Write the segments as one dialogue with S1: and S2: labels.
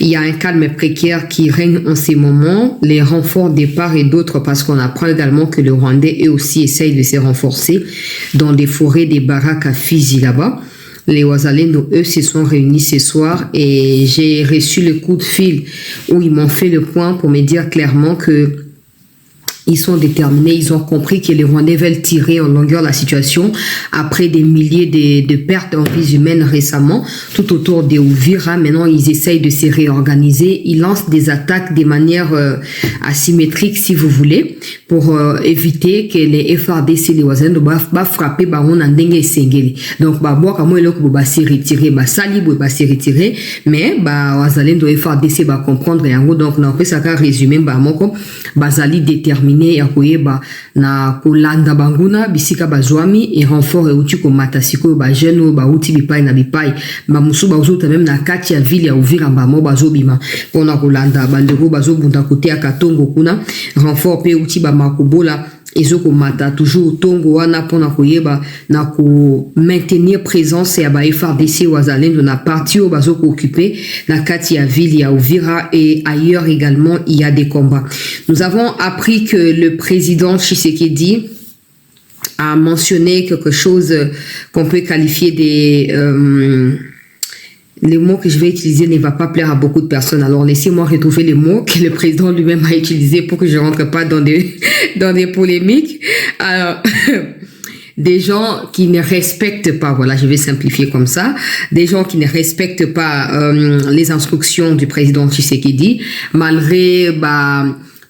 S1: il y a un calme précaire qui règne en ces moments, les renforts de part et d'autre, parce qu'on apprend également que le Rwandais eux aussi essayent de se renforcer dans des forêts, des baraques à Fizi là-bas. Les Wazalendo, eux, se sont réunis ce soir et j'ai reçu le coup de fil où ils m'ont fait le point pour me dire clairement que ils sont déterminés, ils ont compris que les Rwandais veulent tirer en longueur la situation après des milliers de pertes en vies humaines récemment, tout autour de Uvira. Maintenant, ils essayent de se réorganiser. Ils lancent des attaques de manière asymétrique, si vous voulez, pour éviter que les FRDC, les Wazalendo, va frapper Baron Andengue et Sengeli. Donc, moi, comme il va se retirer, Sali va se retirer, mais Wazalendo FRDC va comprendre. Donc, on a fait ça résumé, Bazali déterminé ya koyeba na kolanda banguna bisika bazwami et renfort euti ko matasiko ba jeune ba uti bipai na bipai ba musu ba uzota même na kati ya ville ya Uvira mbamo bazobima pona kolanda bandeko bazobunda kote ya Katongo kuna renfort pe uti ba makobola ezoko mata toujours tongo wana pona koyeba na ko maintenir présence ya ba FRDC Wazalendo na parti o bazoko occuper na kati ya ville ya Uvira et ailleurs également il y a des combats. Nous avons appris que le président Tshisekedi a mentionné quelque chose qu'on peut qualifier des les mots que je vais utiliser ne va pas plaire à beaucoup de personnes. Alors, laissez-moi retrouver les mots que le président lui-même a utilisés pour que je ne rentre pas dans des polémiques. Alors, des gens qui ne respectent pas, voilà, je vais simplifier comme ça, des gens qui ne respectent pas les instructions du président Tshisekedi, malgré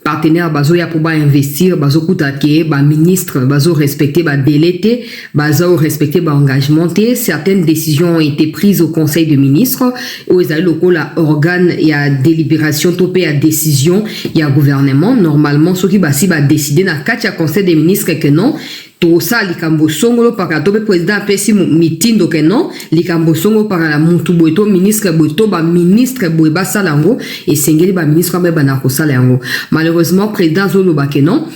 S1: partenaire bazo ya pour investir bazo kutake ministre bazo respecter délété bazo respecter engagement. Certaines décisions ont été prises au conseil de ministres où ils allaient la organe il y a délibération topé à décision il y a gouvernement normalement ceux qui basi décider na katia conseil des ministres que non tout ça likambo songolo para tobe président pesi mitindo que non likambo songo para la mutu boito ministre boito ministre boiba salango et sengeli ministre ba na ko salango. Malheureusement président zolo ba que non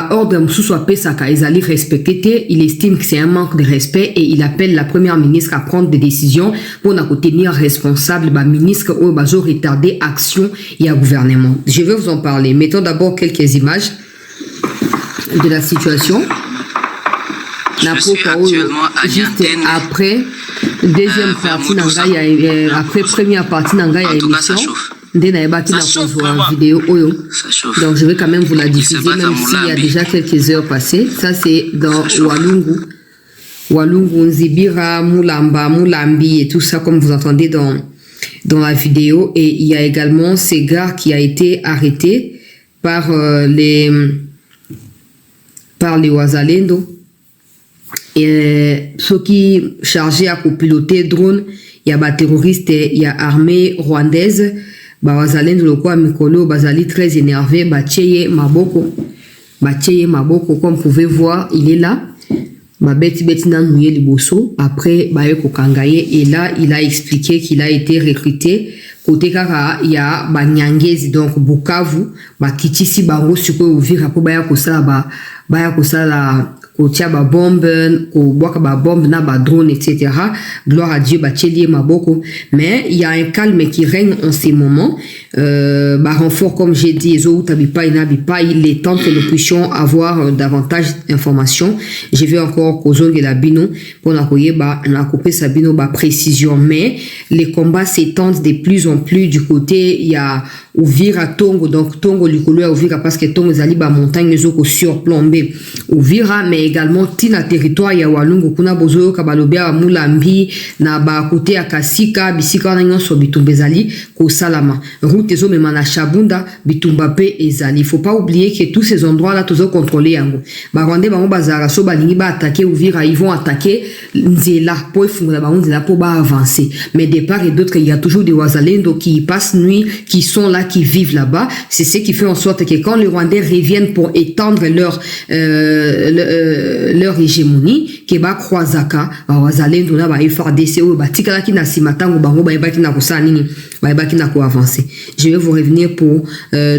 S1: ordre musu soit pesaka ezali respecté, il estime que c'est un manque de respect et il appelle la première ministre à prendre des décisions pour na ko tenir responsable ministre ou bazo retarder action et à gouvernement. Je vais vous en parler. Mettons d'abord quelques images de la situation.
S2: Je suis actuellement à Niantène.
S1: Après deuxième partie après première partie nanga ya émission vidéo oyo. Donc je vais quand même vous la diffuser même s'il y a déjà quelques heures passées. Ça c'est dans Walungu, Nzibira, Mulamba, Mulambi et tout ça comme vous entendez dans la vidéo. Et il y a également ces gars qui a été arrêté par les Wazalendo. Et ceux qui chargés à piloter drone, il y a des terroristes, il y a armée rwandaise, Wazalendo loko mikolo, bazali très énervé, Tcheye Maboko, comme vous pouvez voir, il est là. Après, et là, il a expliqué qu'il a été recruté. Côté kaka, il y a Nyangezi, donc Bukavu, Kitisi Bango, Suko, Uvira, pour Baya Kosala, kotia ba bombe ko boka ba bombe na ba drone etc. Gloire à Dieu bachelier maboko. Mais il y a un calme qui règne en ces moments. Renfort comme j'ai dit il est temps que nous puissions avoir davantage d'informations. Je vais encore kozonge la bino pour na couper sa bino précision. Mais les combats s'étendent de plus en plus du côté il y a Uvira Tongo, donc Tongo Likolo Uvira parce que Tongo zali ba montagne zoko surplombé Uvira, mais également tina territoire ya Walungu kuna bozo kabalobia Mulambi na ba côté ya Kasika bisika na nyonso bitumba ezali ko salama route ezo mema na Shabunda bitumba pe ezali. Il faut pas oublier que tous ces endroits là tozo contrôler yango ba Rwandais bango bazara so balingi ba attaquer Uvira, ils vont attaquer Nzela pour fungula ba Nzela pour ba avancer, mais de part et d'autre il y a toujours des Wazalendo qui passent nuit, qui sont là, qui vivent là-bas. C'est ce qui fait en sorte que quand les Rwandais reviennent pour étendre leur hégémonie, que ba croisaka Wazalendo na ba FRDC ou ba tikala ki na simatango bango ba ebaki na kosa nini ba ebaki na ko avancer. Je vais vous revenir pour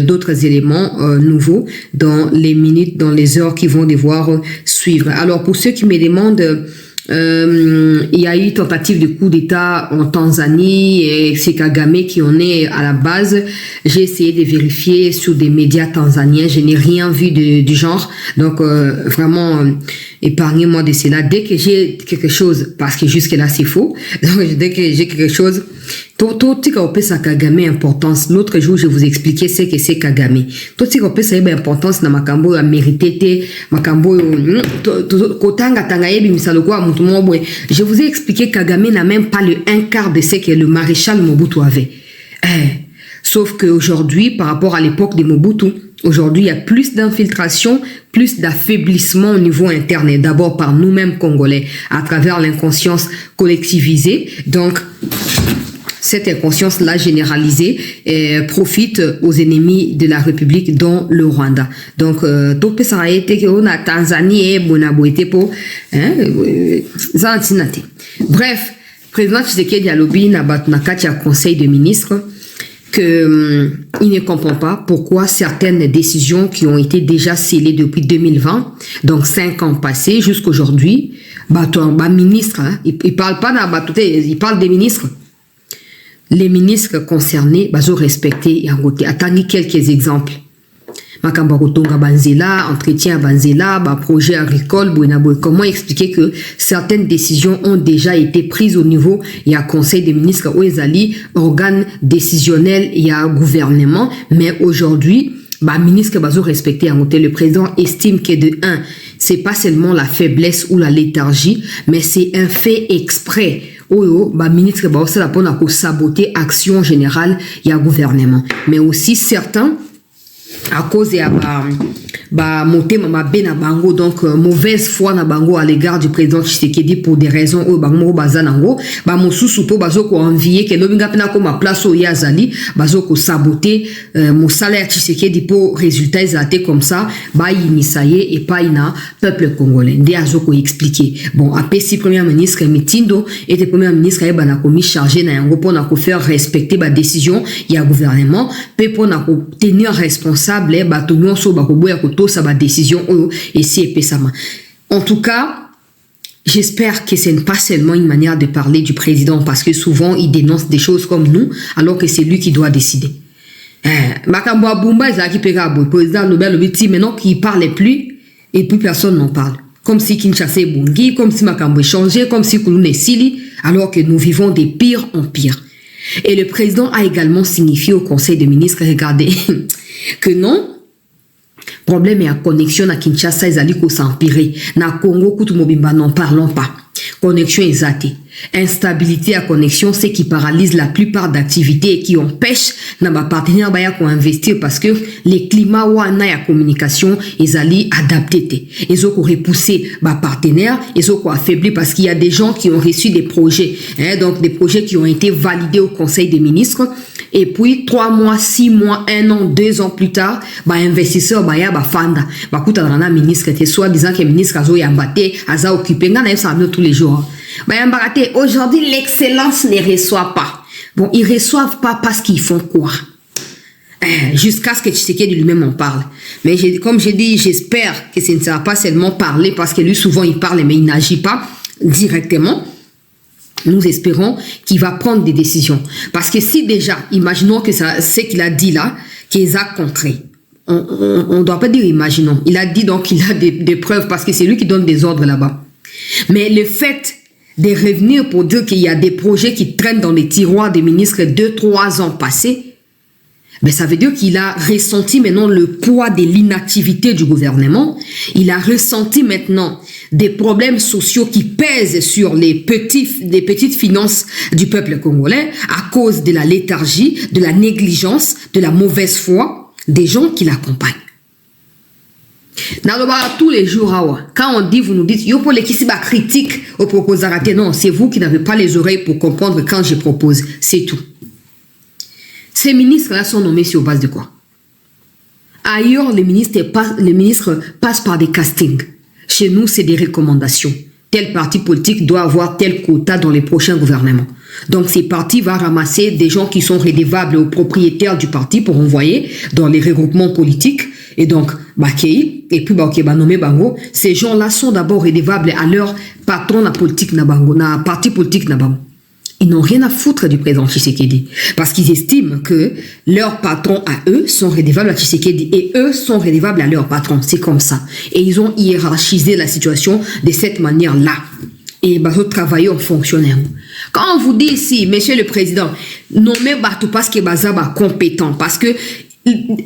S1: d'autres éléments nouveaux dans les minutes, dans les heures qui vont devoir suivre. Alors pour ceux qui me demandent Il y a eu tentative de coup d'État en Tanzanie et c'est Kagame qui en est à la base. J'ai essayé de vérifier sur des médias tanzaniens. Je n'ai rien vu du genre. Donc, vraiment, épargnez-moi de cela. Dès que j'ai quelque chose, parce que jusque-là, c'est faux. Donc, dès que j'ai quelque chose, tout ce qu'on peut ça Kagame importance. L'autre jour, je vous expliquais ce que c'est Kagame. Tout ce qu'on peut ça importance dans Makambo a mérité Makambo kotanga tanga yebi misaloko a mutu mobwe. Je vous ai expliqué Kagame n'a même pas le un quart de ce que le maréchal Mobutu avait. Sauf qu'aujourd'hui, par rapport à l'époque de Mobutu, aujourd'hui, il y a plus d'infiltration, plus d'affaiblissement au niveau interne, et d'abord par nous-mêmes Congolais, à travers l'inconscience collectivisée. Donc, cette inconscience-là généralisée profite aux ennemis de la République, dont le Rwanda. Donc, tout ça a été qu'on a Tanzanie et Bonaboité pour Zantinate. Bref, président Tshisekedi Alobi n'a battu conseil de ministres que il ne comprend pas pourquoi certaines décisions qui ont été déjà scellées depuis 2020, donc 5 ans passés jusqu'aujourd'hui, ministre, il parle pas il parle des ministres. Les ministres concernés, ont respecté et attendez quelques exemples. Makamba Kotonga Banzela, entretien Banzela, projet agricole, comment expliquer que certaines décisions ont déjà été prises au niveau, il y a conseil des ministres, Oezali, organe décisionnel, il y a gouvernement, mais aujourd'hui, ministre bazo respecté le président estime que de 1, c'est pas seulement la faiblesse ou la léthargie, mais c'est un fait exprès. Ministre bazo la pour saboter action générale, il y a gouvernement, mais aussi certains à cause de monter ma bena bango, donc mauvaise foi na bango à l'égard du président Tshisekedi pour des raisons où bango bazanango mosusu po bazoko envier que lobinga pena ko ma place au yazali bazoko saboter mon salaire Tshisekedi pour résultat exacté comme ça inisaye et pas ina peuple congolais ndi azoko expliquer bon après si premier ministre Mitindo était premier ministre et bana komi chargé na yango pour na ko faire respecter ba décision il y a gouvernement pe pour na ko tenir responsable bato nyonso bakoboya koto sa ba décision et si epesama. En tout cas, j'espère que ce n'est pas seulement une manière de parler du président parce que souvent il dénonce des choses comme nous alors que c'est lui qui doit décider. Makambo Abumba ezaki peka boy président Nobel Biti maintenant qui parlait plus et plus personne n'en parle. Comme si Kinshasa est bongi, comme si Makambo est changé, comme si Kouloune est sili alors que nous vivons des pires en pire. Et le président a également signifié au conseil des ministres, regardez, que non, problème est à connexion à Kinshasa, ils allaient s'empirer. Na Congo, Koutoumobimba, n'en parlons pas. Connexion exatée. Instabilité à connexion, c'est qui paralyse la plupart d'activités et qui empêche na ba partenaire baya ko investir parce que les climats wana ya communication ils allaient adapter. Ils ont repoussé ba partenaire, ils ont affaibli parce qu'il y a des gens qui ont reçu des projets, donc des projets qui ont été validés au conseil des ministres et puis 3 mois, 6 mois, 1 an, 2 ans plus tard, investisseur baya ba fanda, kuta na ministre te soit disant que ministre azo yambate, aza occupé ngana ça tous les jours. Aujourd'hui, l'excellence ne reçoit pas. Bon, ils reçoivent pas parce qu'ils font quoi? Jusqu'à ce que Tshisekedi lui-même en parle. Mais comme j'ai dit, j'espère que ce ne sera pas seulement parler parce que lui, souvent, il parle, mais il n'agit pas directement. Nous espérons qu'il va prendre des décisions. Parce que si déjà, imaginons que ce qu'il a dit là, qu'il a concret. On ne doit pas dire imaginons. Il a dit donc qu'il a des preuves parce que c'est lui qui donne des ordres là-bas. Mais le fait de revenir pour dire qu'il y a des projets qui traînent dans les tiroirs des ministres 2-3 ans passés, ben ça veut dire qu'il a ressenti maintenant le poids de l'inactivité du gouvernement. Il a ressenti maintenant des problèmes sociaux qui pèsent sur les petites finances du peuple congolais à cause de la léthargie, de la négligence, de la mauvaise foi des gens qui l'accompagnent. Tous les jours, quand on dit, vous nous dites, yo pour les qui critique au proposeur, non, c'est vous qui n'avez pas les oreilles pour comprendre quand je propose, c'est tout. Ces ministres-là sont nommés sur base de quoi? Ailleurs, les ministres passent par des castings. Chez nous, c'est des recommandations. Tel parti politique doit avoir tel quota dans les prochains gouvernements. Donc, ces partis vont ramasser des gens qui sont redevables aux propriétaires du parti pour envoyer dans les regroupements politiques. Et donc, Bakei, et puis nommé Bango, ces gens-là sont d'abord redevables à leur patron na politique na Bango, na parti politique na Bango. Ils n'ont rien à foutre du président Tshisekedi. Parce qu'ils estiment que leurs patrons à eux sont redevables à Tshisekedi et eux sont redevables à leurs patrons. C'est comme ça. Et ils ont hiérarchisé la situation de cette manière-là. Et bah, travailler en fonctionnaire. Quand on vous dit ici, monsieur le président, nommez Batou parce que Bazaba compétent, parce que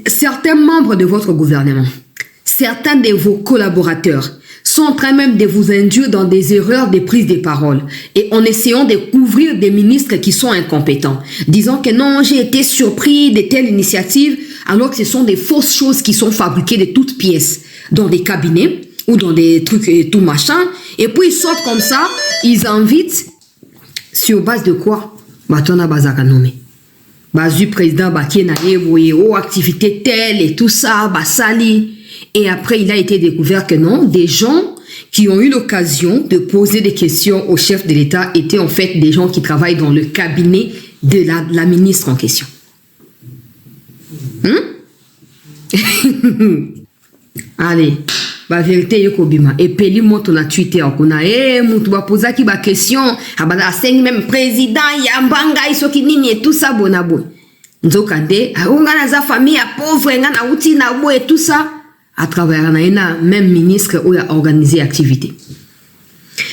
S1: certains membres de votre gouvernement, certains de vos collaborateurs sont en train même de vous induire dans des erreurs de prise de parole et en essayant de couvrir des ministres qui sont incompétents, disant que non, j'ai été surpris de telles initiatives, alors que ce sont des fausses choses qui sont fabriquées de toutes pièces dans des cabinets ou dans des trucs et tout machin, et puis ils sortent comme ça, ils invitent sur base de quoi? Batona Bazaka nommé. Bazu président Bakena oh activité telle et tout ça, Basali. Et après, il a été découvert que non, des gens qui ont eu l'occasion de poser des questions au chef de l'État étaient en fait des gens qui travaillent dans le cabinet de la ministre en question. Allez, la vérité est kobima. Et Peli monte na Twitter, on a moutou posa ki ba question, abada seng même président yambanga isoki nini et tout ça bonabo. Nzokande, unga na za famille ya pauvre nga na uti na bo et tout ça. À travers un même ministre où il a organisé l'activité.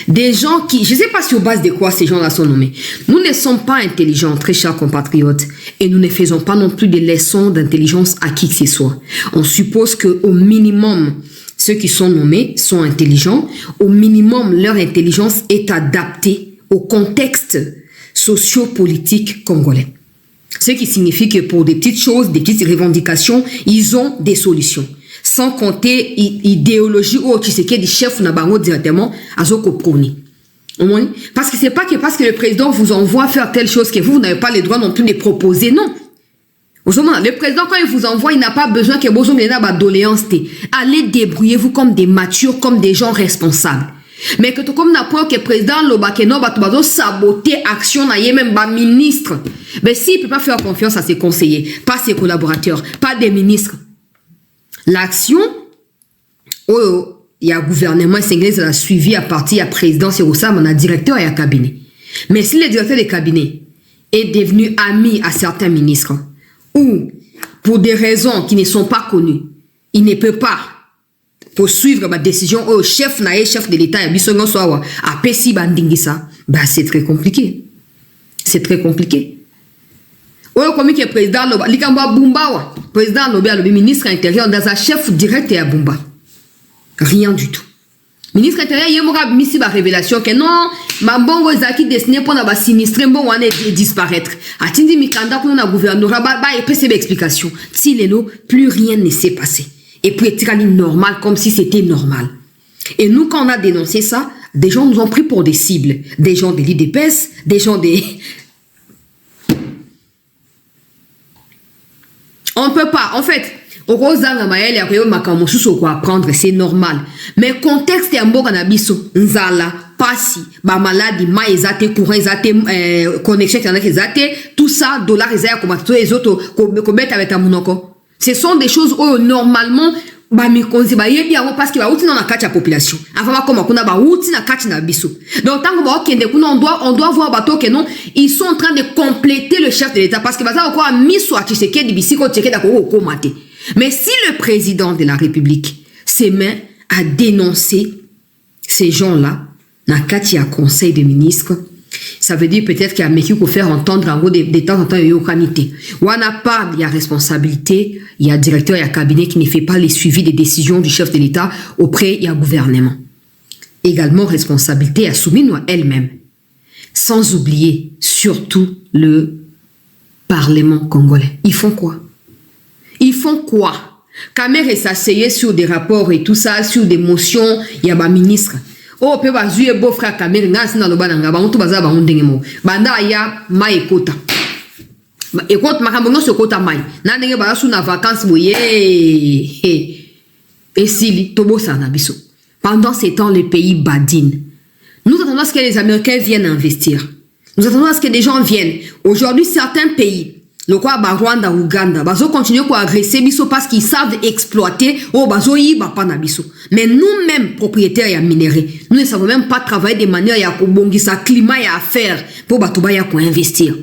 S1: Des gens qui, je ne sais pas sur base de quoi ces gens-là sont nommés. Nous ne sommes pas intelligents, très chers compatriotes, et nous ne faisons pas non plus des leçons d'intelligence à qui que ce soit. On suppose qu'au minimum, ceux qui sont nommés sont intelligents. Au minimum, leur intelligence est adaptée au contexte socio-politique congolais. Ce qui signifie que pour des petites choses, des petites revendications, ils ont des solutions. Sans compter idéologie ou tu sais qu'il y a des chefs na bango directement à Zoko Proni. Parce que c'est pas que parce que le président vous envoie faire telle chose que vous n'avez pas le droit non plus de proposer, non. Le président, quand il vous envoie, il n'a pas besoin que vous ayez une doléance. Allez débrouillez-vous comme des matures, comme des gens responsables. Mais que comme n'importe quel président, l'obakeno va saboter action, même pas ministre. Mais s'il ne peut pas faire confiance à ses conseillers, pas ses collaborateurs, pas des ministres. L'action, il y a un gouvernement sénégalais a suivi à partir de la présidence, c'est ça, on a directeur et un cabinet. Mais si le directeur des cabinets est devenu ami à certains ministres, ou pour des raisons qui ne sont pas connues, il ne peut pas poursuivre ma décision au chef de l'État, à Pessi Bandingisa, bah c'est très compliqué. C'est très compliqué. Comme le président le ministre intérieur dans un chef direct et à Bumba. Rien du tout. Ministre intérieur, il y a une révélation que non, ma bongo zaki destiné pour na sinistre bon on est disparaître. Atindi mikanda pour na gouvernorat et PCB explication. Si lelo plus rien ne s'est passé. Et puis être normal comme si c'était normal. Et nous quand on a dénoncé ça, des gens nous ont pris pour des cibles, des gens de l'IDPS, des gens des on peut pas, en fait, c'est normal. Mais contexte est un bon canabiso, nzala, passi, ba maladie, ma ezate, courant ezate, connexion ezate, tout ça, dollar ezate, comme tous les autres, comme avec ta monoko. Ce sont des choses où normalement, ba mi konzi ba yebi yango parce que ba outi na kati ya population. Avant comme kuna ba outi na kati na biso. Donc tant que ba okende kuna on doit voir bato que non, ils sont en train de compléter le chef de l'État parce que baza quoi mis soit Tshisekedi bisiko Tshisekedi ko komate. Mais si le président de la République se met à dénoncer ces gens-là na kati ya conseil des ministres, ça veut dire peut-être qu'il y a un mec qui faut faire entendre en gros de temps en temps une qualité. Ou on n'a pas, il y a responsabilité, il y a directeur, il y a cabinet qui ne fait pas les suivis des décisions du chef de l'État auprès, il y a gouvernement. Également responsabilité à soumis elle-même. Sans oublier surtout le Parlement congolais. Ils font quoi? Ils font quoi? Kamer s'asseyer sur des rapports et tout ça, sur des motions, il y a un ministre. Oh, pe bazuye beau frère Kamere nga sina loba nga ba mutu baza ba ndenge mo banda ya mai ekota ekota makambo no sokota mai na ndenge ba su na vacances boye esili tobosa na biso. Pendant ces temps le pays badine. Nous attendons à ce que les Américains viennent investir. Nous attendons à ce que des gens viennent. Aujourd'hui certains pays le quoi Rwanda, Ouganda, bazo continuer à agresser biso parce qu'ils savent exploiter bazo yiba pa na biso. Mais nous-mêmes propriétaires ya minéraux, nous ne savons même pas travailler de manière ya kobongisa climat ya affaire pour batuba ya ko investir.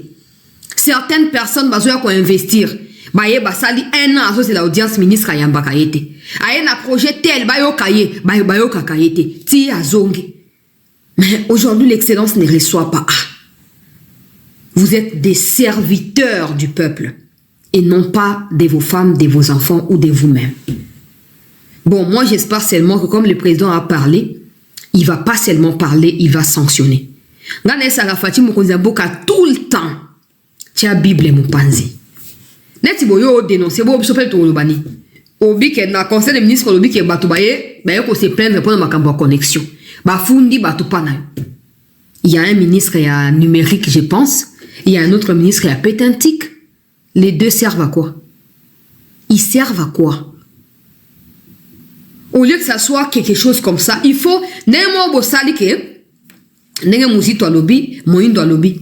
S1: Certaines personnes bazo ya ko investir, baye basali 1 an c'est l'audience ministre ya mbakaete. Aye na projet tel bayo kaye, bayo kakaete, ti azongi. Mais aujourd'hui l'excellence ne reçoit pas. Vous êtes des serviteurs du peuple et non pas de vos femmes, de vos enfants ou de vous-même. Bon, moi j'espère seulement que comme le président a parlé, il ne va pas seulement parler, il va sanctionner. Gane Sarafati Mokonzamboka tout le temps. Tia Bible Moupanzi. Neti boyo dénoncer bo sopel to lobani. Obi ke na conseil des ministres obi ke bato baye ko se plaindre pour makambo connexion. Ba fundi bato pana. Il y a un ministre numérique, je pense. Il y a un autre ministre pétantique. Les deux servent à quoi? Ils servent à quoi? Au lieu que ça soit quelque chose comme ça, il faut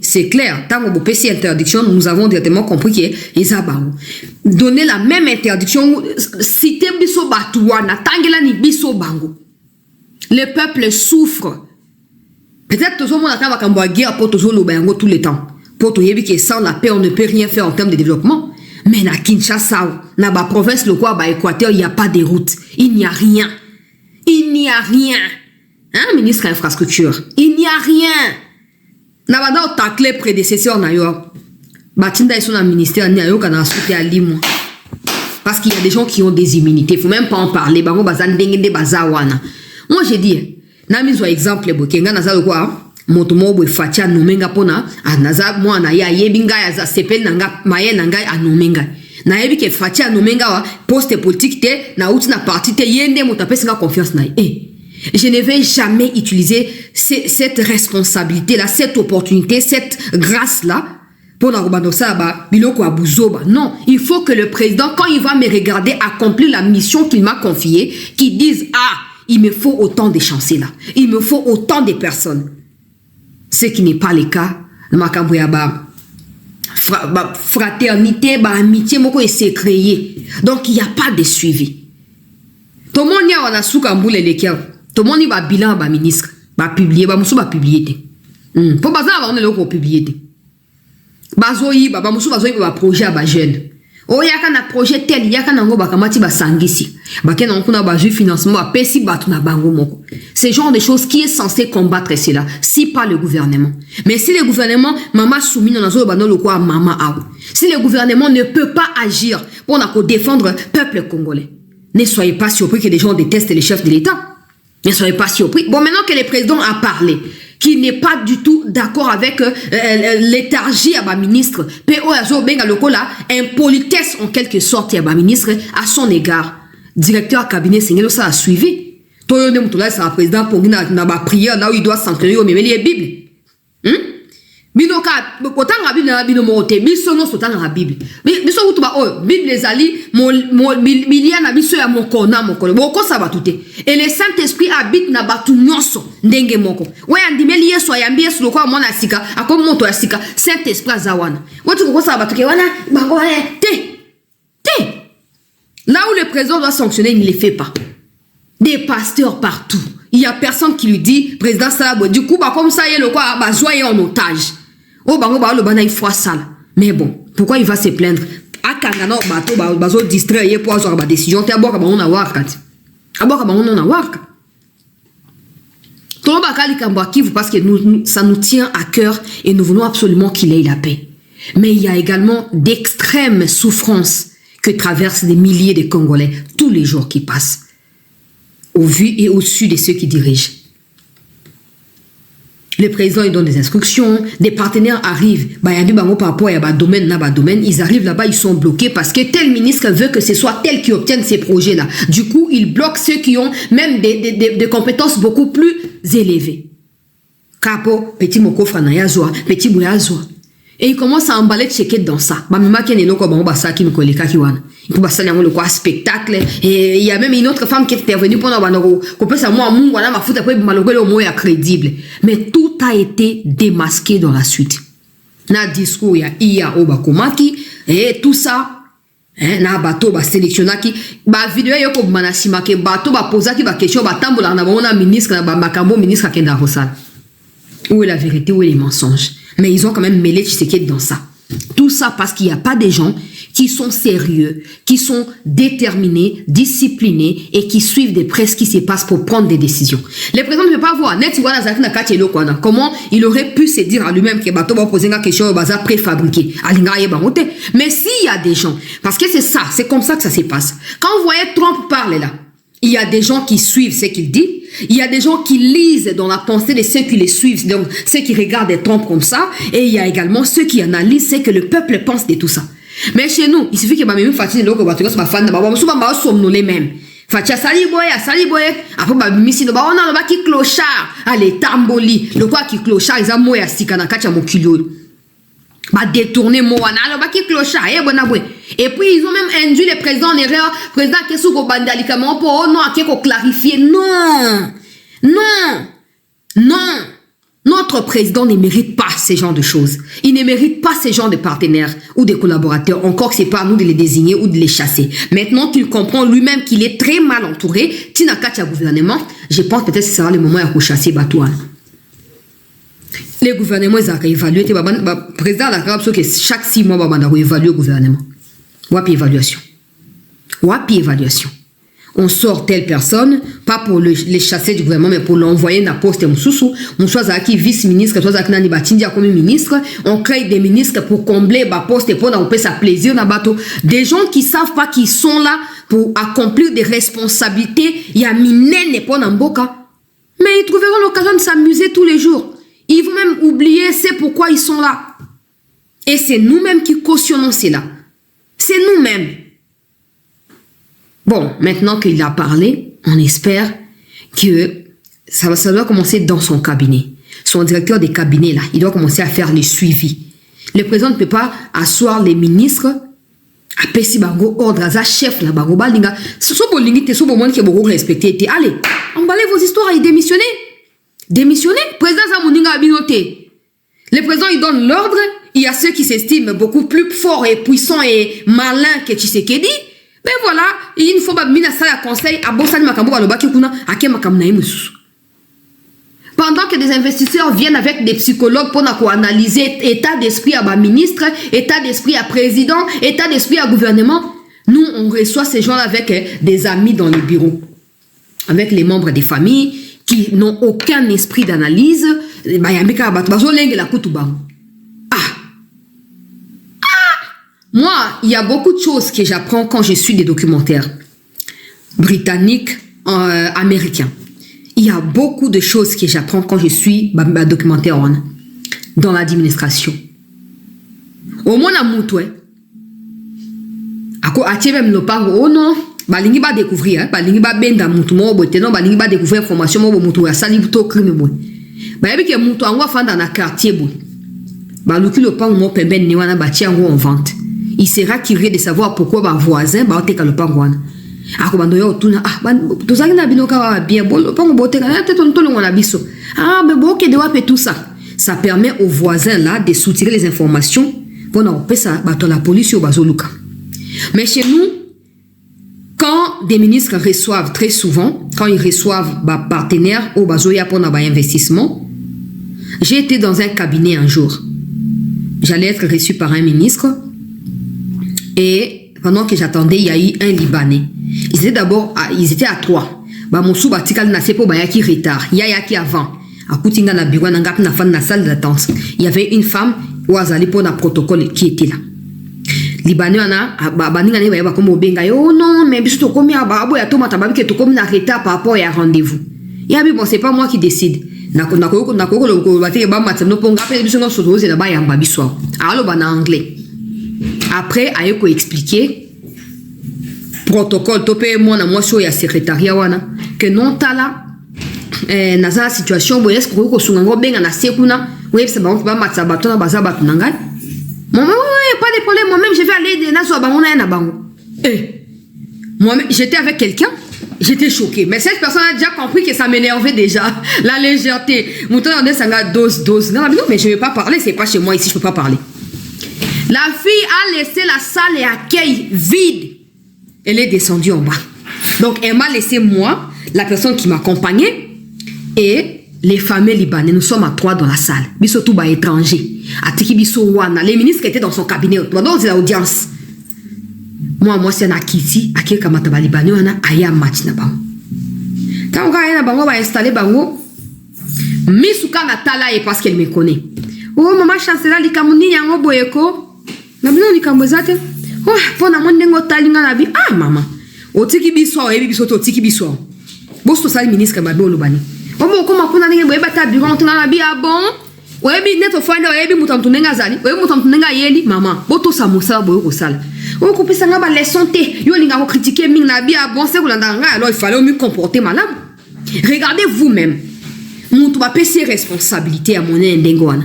S1: c'est clair. Tant que vous interdiction, nous avons directement compris que les abans donner la même interdiction. Citer biso batouana, tangela ni biso bango. Le peuple souffre. Peut-être que tout le monde a guerre pour tout le temps. Pour tout le monde, sans la paix, on ne peut rien faire en termes de développement. Mais à Kinshasa, dans la province, le quoi, Équateur, il n'y a pas de route. Il n'y a rien. Il n'y a rien. Hein, ministre infrastructure? Il n'y a rien. N'a pas de prédécesseur, d'ailleurs. Batinda, ils sont dans le ministère, il y a un soutien à Limo. Parce qu'il y a des gens qui ont des immunités. Il ne faut même pas en parler. Moi, j'ai dit, Nami zo exemple bokenga naza quoi moto mobo fatia nomenga pona anaza mwana ya yebinga ya za sepel nanga maye nanga anomenga na yebi ke fatia nomenga wa poste politique te na outi na parti te yende moto apesinga confiance na je ne vais jamais utiliser cette responsabilité là, cette opportunité, cette grâce là pour la robanosa ba biloko abuzoba. Non, il faut que le président quand il va me regarder accomplir la mission qu'il m'a confiée, qu'il dise il me faut autant de chanceliers là. Il me faut autant de personnes. Ce qui n'est pas le cas. Fraternité, amitié, c'est créé. Donc, il n'y a pas de suivi. Tout le monde y a un soukamboule et l'équerre. Tout le monde y a un bilan, un ministre. Va publier, va publier. Pour que on ait publié. Bazoyi, va projet à jeune. Oh, il y a un projet tel, il y a un bakamati basangisi. Baken on a baju financement à pesi batuna bango moko. C'est genre de choses qui est censé combattre cela, si pas le gouvernement. Mais si le gouvernement, maman soumis dans la bano le quoi maman a. Si le gouvernement ne peut pas agir pour défendre le peuple congolais, ne soyez pas surpris que les gens détestent les chefs de l'État. Ne soyez pas surpris. Bon, maintenant que le président a parlé, qui n'est pas du tout d'accord avec l'éthargie à ma ministre, impolitesse en quelque sorte à ma ministre à son égard. Directeur cabinet Sengelo ça a suivi. Toyo ne mutula sa président pour na prière là où il doit s'entraîner au memeli Bible. Binoka kotanga Bible na bino mote biso no sotanga Bible. Biso kutuba Bible ezali milia na biso ya mokona mokolo. Boko ça va tout. Et le Saint-Esprit habite na batu nyonso ndenge moko. We andimeli Yesu ayambi Yesu lokwa mwana sika akomo moto ya sika Saint-Esprit azawana. Wotu ko ça va tout ke wana bango te. Là où le président doit sanctionner, il ne le fait pas. Des pasteurs partout. Il n'y a personne qui lui dit, président Salabo, du coup, comme ça, il y a le quoi, soyez en otage. Oh, le bana, il faut ça. Mais bon, pourquoi il va se plaindre? A Kangana, bateau, distrait, pour avoir ma décision. T'es à boire, on a warkat. À boire, on a warkat. Tout le monde parce que ça nous tient à cœur et nous voulons absolument qu'il ait la paix. Mais il y a également d'extrêmes souffrances que traversent des milliers de Congolais tous les jours qui passent, au vu et au-dessus de ceux qui dirigent. Le président il donne des instructions, des partenaires arrivent, par rapport à domaine, ils arrivent là-bas, ils sont bloqués parce que tel ministre veut que ce soit tel qui obtienne ces projets-là. Du coup, il bloque ceux qui ont même des compétences beaucoup plus élevées. Capo, petit moko franayazwa, petit bouyazwa. Et il commence à emballer checker dans ça. Il spectacle. Et il y a même une autre femme qui est intervenue pendant crédible. Mais tout a été démasqué dans la suite. Na discours, il y a Obakomaki, et tout ça na bato ba sélectionna qui ba vidéo yo ko manasima ke bato ba posa ki ba question ba tambola na bona ministre na ba makambo ministre akenda rosal. Où est la vérité, où est les mensonges? Mais ils ont quand même mêlé Tshisekedi dans ça. Tout ça parce qu'il n'y a pas des gens qui sont sérieux, qui sont déterminés, disciplinés et qui suivent de près ce qui se passe pour prendre des décisions. Le président ne peut pas voir comment il aurait pu se dire à lui-même que bato va poser une question préfabriquée. Mais s'il y a des gens, parce que c'est ça, c'est comme ça que ça se passe. Quand vous voyez Trump parler là, il y a des gens qui suivent ce qu'il dit. Il y a des gens qui lisent dans la pensée de ceux qui les suivent, donc ceux qui regardent Trump comme ça. Et il y a également ceux qui analysent ce que le peuple pense de tout ça. Mais chez nous, il suffit que même Fatih Loko Batuga soit fan, souvent sommes les mêmes. Fatih sali boy, après bah misi no ba on a le qui clochard, allez tamboli, le quoi qui clochard, ils ont moya sikana kacha mokilio. Bah détourner moana le ba qui clochard, et puis ils ont même induit le président en erreur, président qui sous ko bandalikament pour non à ko clarifier. Non. Notre président ne mérite pas ce genre de choses. Il ne mérite pas ce genre de partenaires ou de collaborateurs. Encore que c'est pas à nous de les désigner ou de les chasser. Maintenant qu'il comprend lui-même qu'il est très mal entouré, Tinakatia gouvernement, je pense peut-être que ce sera le moment de chasser Batouane. Les gouvernements, ils ont évalué. Le président a dit que chaque 6 mois, il va évaluer le gouvernement. Wapi évaluation. On sort telle personne, pas pour les chasser du gouvernement, mais pour l'envoyer dans la poste Moussoussou. On choisit qui vice-ministre, choisit qui nani batindia comme ministre. On crée des ministres pour combler la poste et pour on peut ça plaisir dans bateau. Des gens qui savent pas qu'ils sont là pour accomplir des responsabilités. Il y a minene pour Namboka. Mais ils trouveront l'occasion de s'amuser tous les jours. Ils vont même oublier c'est pourquoi ils sont là. Et c'est nous-mêmes qui cautionnons cela. C'est nous-mêmes. Bon, maintenant qu'il a parlé, on espère que ça doit commencer dans son cabinet. Son directeur des cabinets, là, il doit commencer à faire les suivis. Le président ne peut pas asseoir les ministres à Pessi Bango, ordre à chef, là, Bango Balinga. Ce sont les gens qui sont respectés. Allez, emballez vos histoires et démissionnez. Démissionnez. Président Zamoninga a binoté. Le président, il donne l'ordre. Il y a ceux qui s'estiment beaucoup plus forts et puissants et malins que Tshisekedi. Ben voilà, il faut pas mina ça conseil à Bossani Makambo Alobaki Kuna à Kemakam Naïmus. Pendant que des investisseurs viennent avec des psychologues pour analyser état d'esprit à ministre, état d'esprit à président, état d'esprit à gouvernement, nous on reçoit ces gens avec des amis dans les bureaux, avec les membres des familles qui n'ont aucun esprit d'analyse. Moi, il y a beaucoup de choses que j'apprends quand je suis des documentaires britanniques, américains. Il y a beaucoup de choses que j'apprends quand je suis documentaire dans l'administration. Au moins, à Moutoué, même le parle, oh non, balingi ba découvrir, balingi ba benda Moutoumo, non, balingi ba découvrir information, Moutoué, ça li plutôt crime, balingi que Moutoué, on va faire dans un quartier, baluki le pan, mon pembe, ni wana bâti en vente. Il sera curieux de savoir pourquoi ma voisin va te le pangouane. Ah, comment doit tout na tout ça qui n'a binoka bien bon le pango bote kana tete on tolo wana biso. Ah, mais bon que doit tout ça. Ça permet aux voisins là de soutirer les informations pour n'empêcher ça bato la police au bazoluka. Mais chez nous, quand des ministres reçoivent très souvent, quand ils reçoivent partenaires au bazoya pour un investissement, j'ai été dans un cabinet un jour. J'allais être reçu par un ministre. Et pendant que j'attendais, il y a eu un Libanais. Ils étaient à 3. Moussou batikal na sepo bayaki retard. Il y a qui avant. À Koutinga na bureau na na fan na salle d'attente. Il y avait une femme ou azali pour un protocole qui était là. Libanais ana baninga ne bayaba comme obenga yo non mais biso to komi ababo ya toma tababi que to komi na retard par rapport à rendez-vous. Et abi bon c'est pas moi qui décide. Na ko le batike ba matno ponga pe biso no sodoze na ba yamba biso. Alo bana anglais. Après, il faut expliquer protocole, topé moi na moi sur ya secrétariat wana que non tala na za situation bo est-ce que ko sunga benga na sekuna oui c'est bon ba matsa batona baza batunanga moi pas de problème moi-même je vais aller na so bangona na bango moi j'étais avec quelqu'un j'étais choquée mais cette personne a déjà compris que ça m'énervait déjà la légèreté mon temps on est sanga dose non mais je vais pas parler c'est pas chez moi ici je peux pas parler. La fille a laissé la salle et accueil vide. Elle est descendue en bas. Donc, elle m'a laissé moi, la personne qui m'accompagnait, et les familles libanais. Nous sommes à 3 dans la salle. Biso tout bas étranger. Atiki biso wana. Les ministres qui étaient dans son cabinet. Donc, c'est l'audience. Moi, c'est un akiti. Akiri kamataba libanais. Wana aya match na bango. Quand on a bango, on va installer bango. Misuka na tala et parce qu'elle me connaît. Oh, maman chancela likamuni yango boyeko. Nabino likamwezate. Oh, pona mondengo talinga nabi. Ah, maman. Otiki biso, ebi biso to otiki biso. Bosto sali ministre mabe olobani. Omo koma kuna ndenge boyeba ta bureau ntuna nabi ah bon. Oyebi neto fanda oyebi mutamtu nenga zali. Oyebi mutamtu nenga yeli maman. Boto sa musa boyeko sala. O kopisa nga ba leçon te. Yo linga ko critiquer ming nabi ah bon c'est kolanda nga alors il fallait mieux comporter madame. Regardez vous-même. Muntu ba pese responsabilité à mon ndengwana.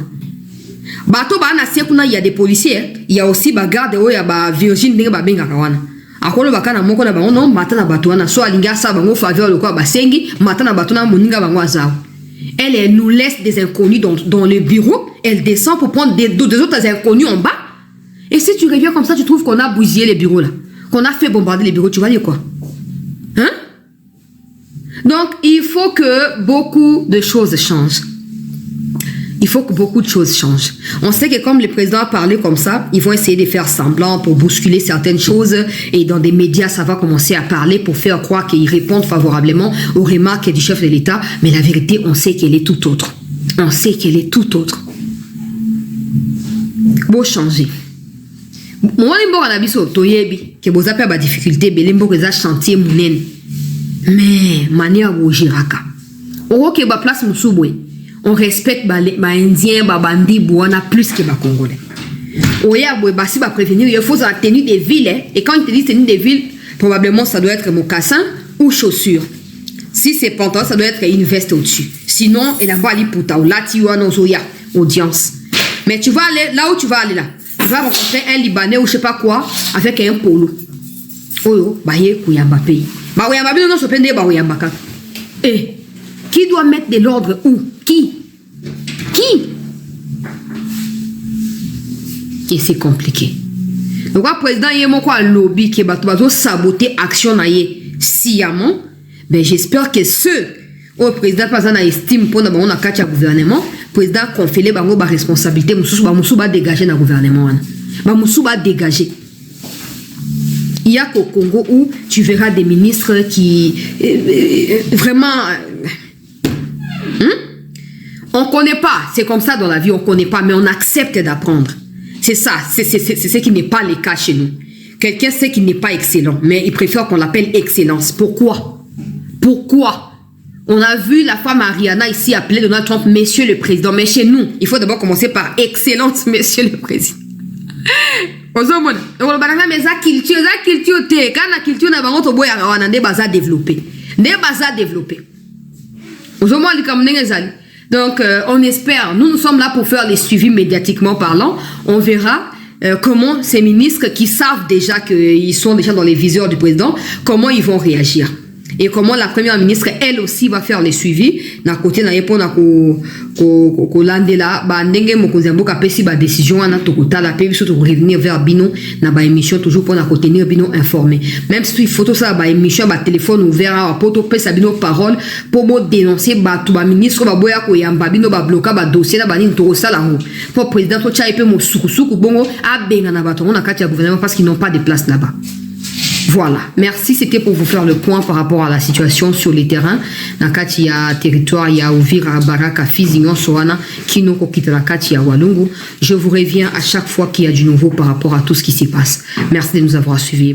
S1: Bato ba na sekuna il y a des policiers, il y a aussi ba garde o ya ba Virgin ndenge ba benga kawana. Akolo bakana moko na bango non matana bato wana so alinga sa bango faveur le quoi basengi matana bato na moninga bango azao. Elle nous laisse des inconnus dans le bureau, elle descend pour prendre des autres inconnus en bas. Et si tu reviens comme ça, tu trouves qu'on a bousillé les bureaux là, qu'on a fait bombarder les bureaux, tu vas dire quoi? Hein? Donc, il faut que beaucoup de choses changent. Il faut que beaucoup de choses changent. On sait que comme le président a parlé comme ça, ils vont essayer de faire semblant pour bousculer certaines choses et dans des médias, ça va commencer à parler pour faire croire qu'ils répondent favorablement aux remarques du chef de l'État. Mais la vérité, on sait qu'elle est tout autre. On sait qu'elle est tout autre. Beau changer. Moi, les gens qui ont des difficultés, les gens qui ont chantier mounen. Mais manière où jiraka. Ok, ba place Moussouboué. On respecte les Indiens, les bandits, on plus que les Congolais. Oya, si va prévenir, il faut la tenue des villes. Et quand il te dit tenue des villes, probablement ça doit être mocassin ou chaussures. Si c'est pantalon, ça doit être une veste au-dessus. Sinon, il a pas les puta ou là, tu as nos audience. Mais tu vas aller là où tu vas aller là. Tu vas rencontrer un Libanais ou je sais pas quoi avec un polo. Oyo, baye kuyamba pays. Ba oyamba bi non se pende ba oyamba ka. Eh, qui doit mettre de l'ordre où? Qui? Et c'est compliqué. Donc, le président, il y a un lobby qui va saboter l'action sciemment. Ben, j'espère que ceux au président pas estime pour nous le gouvernement, le président confie les responsabilités, il va dégager le gouvernement. Il va dégager. Il y a qu'au Congo où tu verras des ministres qui vraiment. On ne connaît pas, c'est comme ça dans la vie, on ne connaît pas, mais on accepte d'apprendre. C'est ça, c'est ce qui n'est pas le cas chez nous. Quelqu'un sait qu'il n'est pas excellent, mais il préfère qu'on l'appelle excellence. Pourquoi? On a vu la femme Ariana ici appeler Donald Trump Monsieur le Président, mais chez nous, il faut d'abord commencer par excellence, Monsieur le Président. Donc, on espère, nous sommes là pour faire les suivis médiatiquement parlant. On verra comment ces ministres qui savent déjà qu'ils sont déjà dans les viseurs du président, comment ils vont réagir. Et comment la première ministre, elle aussi, va faire les suivis. Na côté na yepo na ko landela ba ndenge mokonzi mboka pesi ba décision na tokota la pe biso to revenir vers bino na ba émission toujours pour na ko tenir bino informé. Même si photo ça ba émission ba téléphone ouvert à poto pesa bino parole pour mo dénoncer ba to ba ministre ba boya ko yamba bino ba bloquer ba dossier na ba ni to sala ngo. Pour président to cha epe mo sukusuku bongo a benga na ba to na kati ya gouvernement parce qu'ils n'ont pas de place là-bas. Voilà, merci, c'était pour vous faire le point par rapport à la situation sur les terrains. Dans il y a territoire, il y a Ouvira, Baraka, Fizignon, Soana, Kinoko, Kitarakati, Walungu. Je vous reviens à chaque fois qu'il y a du nouveau par rapport à tout ce qui s'y passe. Merci de nous avoir suivis.